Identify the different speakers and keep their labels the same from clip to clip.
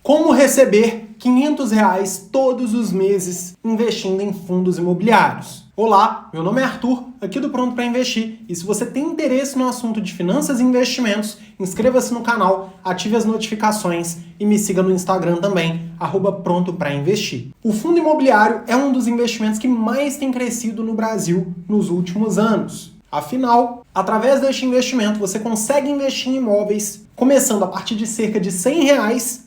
Speaker 1: Como receber R$ 500 todos os meses investindo em fundos imobiliários? Olá, meu nome é Arthur, aqui do Pronto para Investir, e se você tem interesse no assunto de finanças e investimentos, inscreva-se no canal, ative as notificações e me siga no Instagram também, @prontoprainvestir. O fundo imobiliário é um dos investimentos que mais tem crescido no Brasil nos últimos anos. Afinal, através deste investimento, você consegue investir em imóveis começando a partir de cerca de R$ 100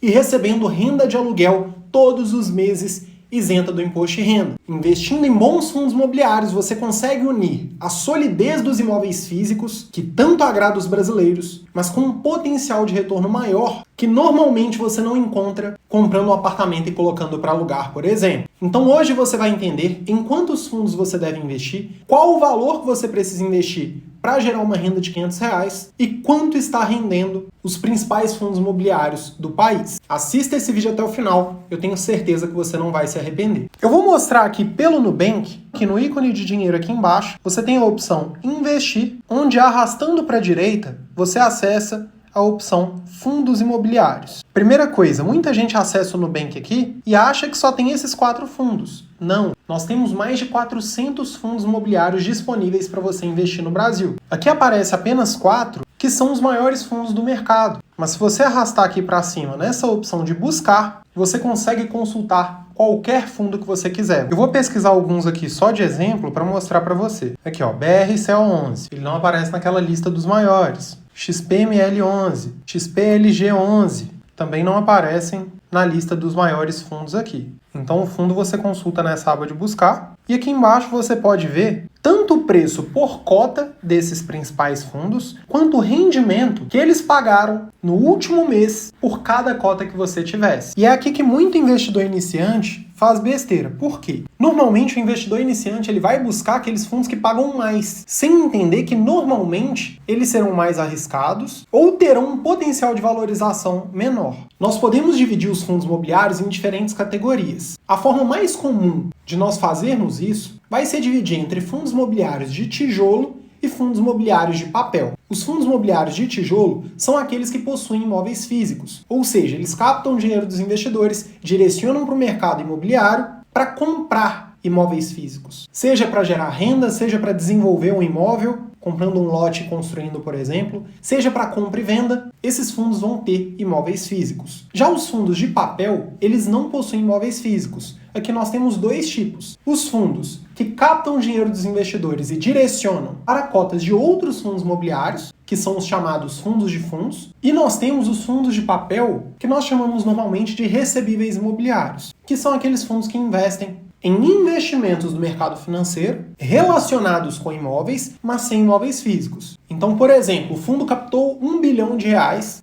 Speaker 1: e recebendo renda de aluguel todos os meses isenta do imposto de renda. Investindo em bons fundos imobiliários, você consegue unir a solidez dos imóveis físicos, que tanto agrada os brasileiros, mas com um potencial de retorno maior, que normalmente você não encontra comprando um apartamento e colocando para alugar, por exemplo. Então hoje você vai entender em quantos fundos você deve investir, qual o valor que você precisa investir para gerar uma renda de R$ 500 e quanto está rendendo os principais fundos imobiliários do país. Assista esse vídeo até o final, eu tenho certeza que você não vai se arrepender. Eu vou mostrar aqui pelo Nubank, que no ícone de dinheiro aqui embaixo, você tem a opção Investir, onde arrastando para a direita, você acessa a opção Fundos Imobiliários. Primeira coisa, muita gente acessa o Nubank aqui e acha que só tem esses 4 fundos. Não, nós temos mais de 400 fundos imobiliários disponíveis para você investir no Brasil. Aqui aparece apenas 4, que são os maiores fundos do mercado. Mas se você arrastar aqui para cima nessa opção de buscar, você consegue consultar qualquer fundo que você quiser. Eu vou pesquisar alguns aqui só de exemplo para mostrar para você. Aqui, ó, BRCL11. Ele não aparece naquela lista dos maiores. XPML11, XPLG11 também não aparecem na lista dos maiores fundos aqui. Então o fundo você consulta nessa aba de buscar e aqui embaixo você pode ver tanto o preço por cota desses principais fundos, quanto o rendimento que eles pagaram no último mês por cada cota que você tivesse. E é aqui que muito investidor iniciante faz besteira. Por quê? Normalmente o investidor iniciante ele vai buscar aqueles fundos que pagam mais, sem entender que normalmente eles serão mais arriscados ou terão um potencial de valorização menor. Nós podemos dividir os fundos imobiliários em diferentes categorias. A forma mais comum de nós fazermos isso vai ser dividir entre fundos imobiliários de tijolo e fundos imobiliários de papel. Os fundos imobiliários de tijolo são aqueles que possuem imóveis físicos, ou seja, eles captam o dinheiro dos investidores, direcionam para o mercado imobiliário para comprar imóveis físicos. Seja para gerar renda, seja para desenvolver um imóvel, comprando um lote e construindo, por exemplo, seja para compra e venda, esses fundos vão ter imóveis físicos. Já os fundos de papel, eles não possuem imóveis físicos. Aqui nós temos 2 tipos. Os fundos que captam o dinheiro dos investidores e direcionam para cotas de outros fundos imobiliários, que são os chamados fundos de fundos, e nós temos os fundos de papel, que nós chamamos normalmente de recebíveis imobiliários, que são aqueles fundos que investem em investimentos do mercado financeiro relacionados com imóveis, mas sem imóveis físicos. Então, por exemplo, o fundo captou R$ 1 bilhão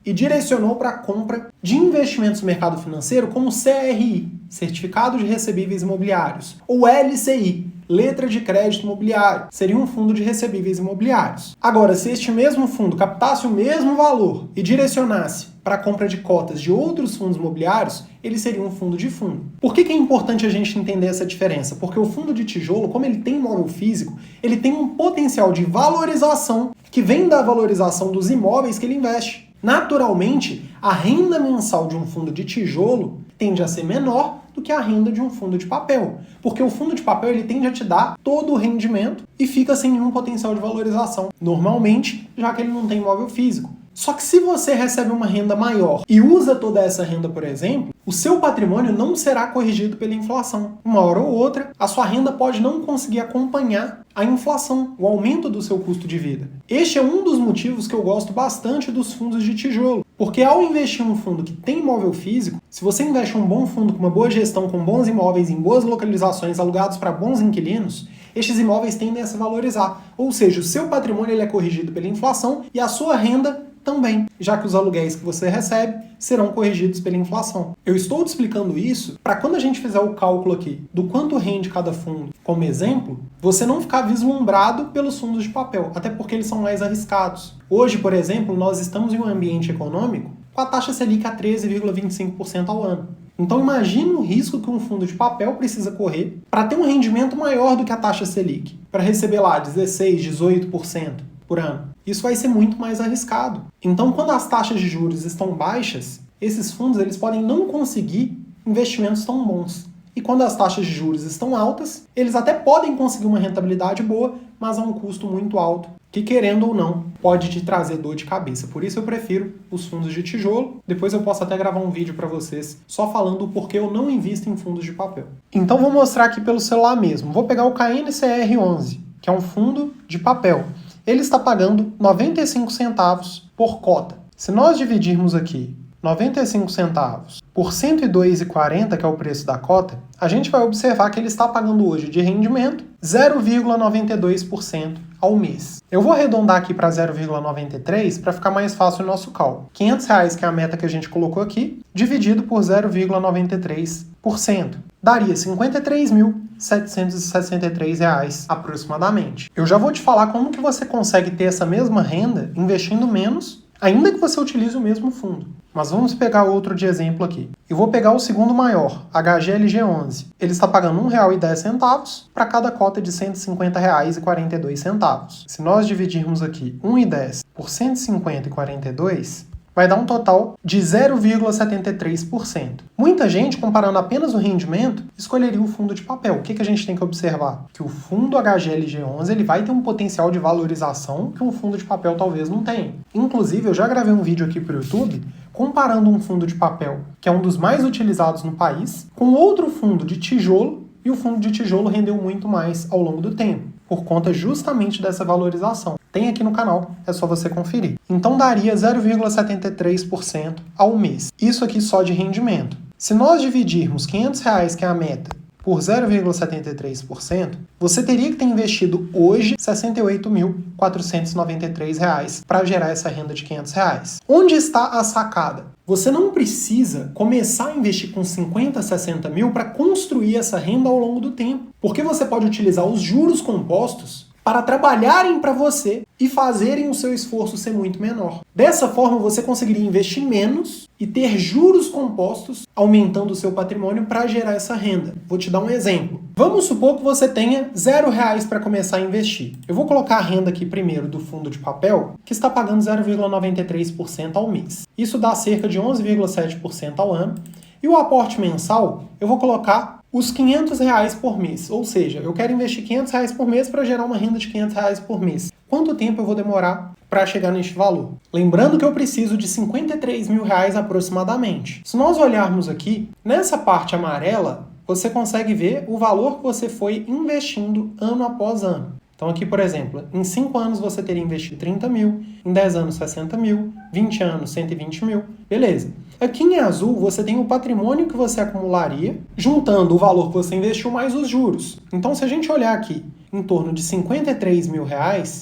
Speaker 1: e direcionou para a compra de investimentos no mercado financeiro como CRI, Certificado de Recebíveis Imobiliários, ou LCI, Letra de Crédito Imobiliário, seria um fundo de recebíveis imobiliários. Agora, se este mesmo fundo captasse o mesmo valor e direcionasse para a compra de cotas de outros fundos imobiliários, ele seria um fundo de fundo. Por que é importante a gente entender essa diferença? Porque o fundo de tijolo, como ele tem imóvel físico, ele tem um potencial de valorização que vem da valorização dos imóveis que ele investe. Naturalmente, a renda mensal de um fundo de tijolo tende a ser menor do que a renda de um fundo de papel. Porque o fundo de papel ele tende a te dar todo o rendimento e fica sem nenhum potencial de valorização. Normalmente, já que ele não tem imóvel físico. Só que se você recebe uma renda maior e usa toda essa renda, por exemplo, o seu patrimônio não será corrigido pela inflação. Uma hora ou outra, a sua renda pode não conseguir acompanhar a inflação, o aumento do seu custo de vida. Este é um dos motivos que eu gosto bastante dos fundos de tijolo. Porque ao investir em um fundo que tem imóvel físico, se você investe em um bom fundo com uma boa gestão, com bons imóveis em boas localizações, alugados para bons inquilinos, estes imóveis tendem a se valorizar. Ou seja, o seu patrimônio ele é corrigido pela inflação e a sua renda também, já que os aluguéis que você recebe serão corrigidos pela inflação. Eu estou te explicando isso para quando a gente fizer o cálculo aqui do quanto rende cada fundo como exemplo, você não ficar vislumbrado pelos fundos de papel, até porque eles são mais arriscados. Hoje, por exemplo, nós estamos em um ambiente econômico com a taxa Selic a 13,25% ao ano. Então imagine o risco que um fundo de papel precisa correr para ter um rendimento maior do que a taxa Selic, para receber lá 16%, 18%. por ano. Isso vai ser muito mais arriscado. Então, quando as taxas de juros estão baixas, esses fundos eles podem não conseguir investimentos tão bons. E quando as taxas de juros estão altas, eles até podem conseguir uma rentabilidade boa, mas a um custo muito alto, que querendo ou não, pode te trazer dor de cabeça. Por isso eu prefiro os fundos de tijolo. Depois eu posso até gravar um vídeo para vocês só falando o porquê eu não invisto em fundos de papel. Então vou mostrar aqui pelo celular mesmo. Vou pegar o KNCR11, que é um fundo de papel. Ele está pagando 95 centavos por cota. Se nós dividirmos aqui 95 centavos por 102,40, que é o preço da cota, a gente vai observar que ele está pagando hoje de rendimento 0,92% ao mês. Eu vou arredondar aqui para 0,93 para ficar mais fácil o nosso cálculo. R$500, que é a meta que a gente colocou aqui, dividido por 0,93%. Daria R$ 53.763 aproximadamente. Eu já vou te falar como que você consegue ter essa mesma renda investindo menos, ainda que você utilize o mesmo fundo. Mas vamos pegar outro de exemplo aqui. Eu vou pegar o segundo maior, HGLG11. Ele está pagando R$ 1,10 para cada cota de R$ 150,42. Se nós dividirmos aqui 1,10 por 150,42, vai dar um total de 0,73%. Muita gente, comparando apenas o rendimento, escolheria o fundo de papel. O que a gente tem que observar? Que o fundo HGLG11 ele vai ter um potencial de valorização que um fundo de papel talvez não tenha. Inclusive, eu já gravei um vídeo aqui para o YouTube comparando um fundo de papel, que é um dos mais utilizados no país, com outro fundo de tijolo, e o fundo de tijolo rendeu muito mais ao longo do tempo, por conta justamente dessa valorização. Tem aqui no canal, é só você conferir. Então daria 0,73% ao mês. Isso aqui só de rendimento. Se nós dividirmos R$500, que é a meta, por 0,73%, você teria que ter investido hoje R$ 68.493 para gerar essa renda de R$500. Onde está a sacada? Você não precisa começar a investir com 50, 60 mil para construir essa renda ao longo do tempo, porque você pode utilizar os juros compostos para trabalharem para você e fazerem o seu esforço ser muito menor. Dessa forma, você conseguiria investir menos e ter juros compostos aumentando o seu patrimônio para gerar essa renda. Vou te dar um exemplo. Vamos supor que você tenha R$0 para começar a investir. Eu vou colocar a renda aqui primeiro do fundo de papel, que está pagando 0,93% ao mês. Isso dá cerca de 11,7% ao ano. E o aporte mensal, eu vou colocar os R$500 por mês. Ou seja, eu quero investir R$500 por mês para gerar uma renda de R$500 por mês. Quanto tempo eu vou demorar para chegar neste valor? Lembrando que eu preciso de R$53 mil aproximadamente. Se nós olharmos aqui, nessa parte amarela, você consegue ver o valor que você foi investindo ano após ano. Então aqui, por exemplo, em 5 anos você teria investido 30 mil, em 10 anos 60 mil, 20 anos 120 mil, beleza. Aqui em azul você tem o patrimônio que você acumularia, juntando o valor que você investiu mais os juros. Então se a gente olhar aqui em torno de R$53 mil,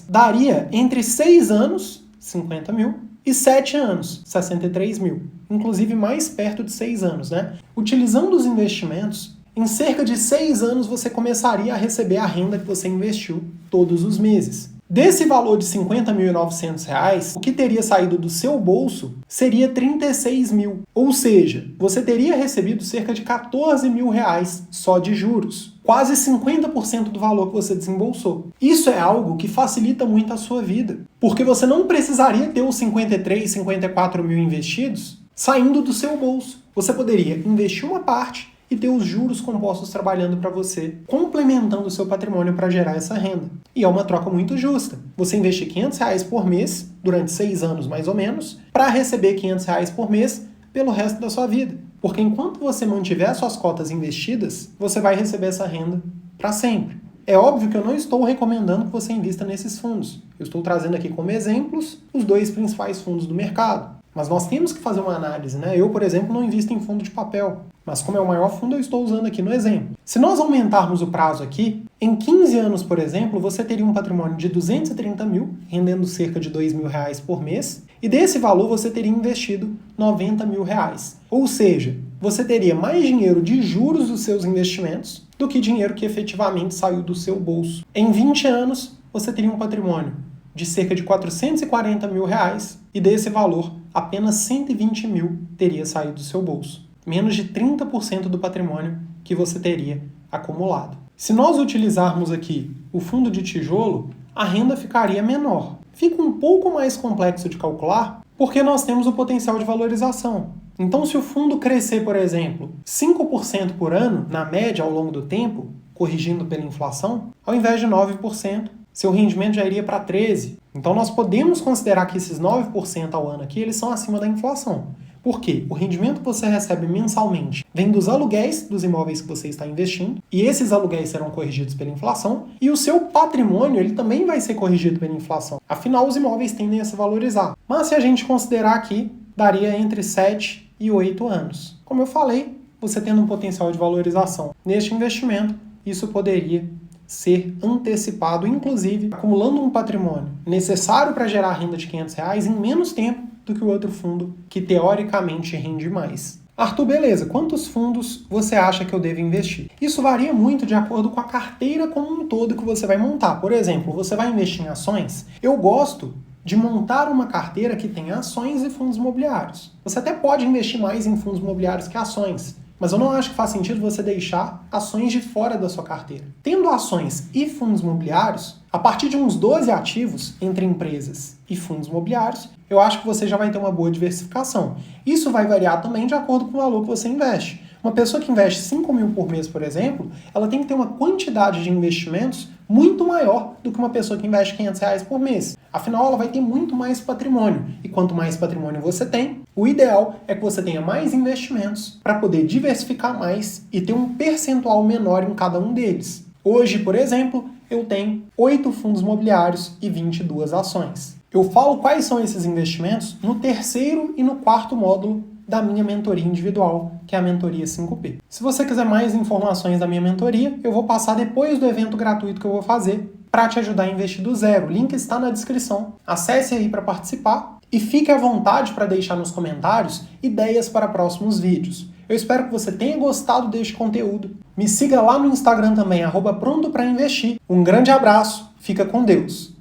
Speaker 1: daria entre 6 anos, 50 mil, e 7 anos, 63 mil. Inclusive mais perto de 6 anos, né? Utilizando os investimentos, em cerca de 6 anos você começaria a receber a renda que você investiu todos os meses. Desse valor de R$ 50.900, o que teria saído do seu bolso seria 36 mil. Ou seja, você teria recebido cerca de 14 mil reais só de juros. Quase 50% do valor que você desembolsou. Isso é algo que facilita muito a sua vida, porque você não precisaria ter os 53, 54 mil investidos saindo do seu bolso. Você poderia investir uma parte e ter os juros compostos trabalhando para você, complementando o seu patrimônio para gerar essa renda. E é uma troca muito justa. Você investir R$500 por mês, durante 6 anos mais ou menos, para receber R$500 por mês pelo resto da sua vida. Porque enquanto você mantiver suas cotas investidas, você vai receber essa renda para sempre. É óbvio que eu não estou recomendando que você invista nesses fundos. Eu estou trazendo aqui como exemplos os 2 principais fundos do mercado. Mas nós temos que fazer uma análise, né? Eu, por exemplo, não invisto em fundo de papel. Mas como é o maior fundo, eu estou usando aqui no exemplo. Se nós aumentarmos o prazo aqui, em 15 anos, por exemplo, você teria um patrimônio de 230 mil, rendendo cerca de R$2 mil por mês, e desse valor você teria investido R$90 mil. Ou seja, você teria mais dinheiro de juros dos seus investimentos do que dinheiro que efetivamente saiu do seu bolso. Em 20 anos, você teria um patrimônio de cerca de R$440 mil, e desse valor, apenas 120 mil teria saído do seu bolso. Menos de 30% do patrimônio que você teria acumulado. Se nós utilizarmos aqui o fundo de tijolo, a renda ficaria menor. Fica um pouco mais complexo de calcular porque nós temos o potencial de valorização. Então, se o fundo crescer, por exemplo, 5% por ano, na média ao longo do tempo, corrigindo pela inflação, ao invés de 9%, seu rendimento já iria para 13%. Então, nós podemos considerar que esses 9% ao ano aqui, eles são acima da inflação. Por quê? O rendimento que você recebe mensalmente vem dos aluguéis dos imóveis que você está investindo, e esses aluguéis serão corrigidos pela inflação, e o seu patrimônio ele também vai ser corrigido pela inflação. Afinal, os imóveis tendem a se valorizar. Mas se a gente considerar aqui, daria entre 7 e 8 anos. Como eu falei, você tendo um potencial de valorização neste investimento, isso poderia ser antecipado, inclusive acumulando um patrimônio necessário para gerar renda de R$500 em menos tempo do que o outro fundo que teoricamente rende mais. Arthur, beleza, quantos fundos você acha que eu devo investir? Isso varia muito de acordo com a carteira como um todo que você vai montar. Por exemplo, você vai investir em ações? Eu gosto de montar uma carteira que tenha ações e fundos imobiliários. Você até pode investir mais em fundos imobiliários que ações, mas eu não acho que faz sentido você deixar ações de fora da sua carteira. Tendo ações e fundos imobiliários, a partir de uns 12 ativos entre empresas e fundos imobiliários, eu acho que você já vai ter uma boa diversificação. Isso vai variar também de acordo com o valor que você investe. Uma pessoa que investe 5 mil por mês, por exemplo, ela tem que ter uma quantidade de investimentos muito maior do que uma pessoa que investe R$500 por mês. Afinal, ela vai ter muito mais patrimônio. E quanto mais patrimônio você tem, o ideal é que você tenha mais investimentos para poder diversificar mais e ter um percentual menor em cada um deles. Hoje, por exemplo, eu tenho 8 fundos imobiliários e 22 ações. Eu falo quais são esses investimentos no terceiro e no quarto módulo da minha mentoria individual, que é a mentoria 5P. Se você quiser mais informações da minha mentoria, eu vou passar depois do evento gratuito que eu vou fazer para te ajudar a investir do zero. O link está na descrição. Acesse aí para participar e fique à vontade para deixar nos comentários ideias para próximos vídeos. Eu espero que você tenha gostado deste conteúdo. Me siga lá no Instagram também, @prontoprainvestir. Um grande abraço, fica com Deus!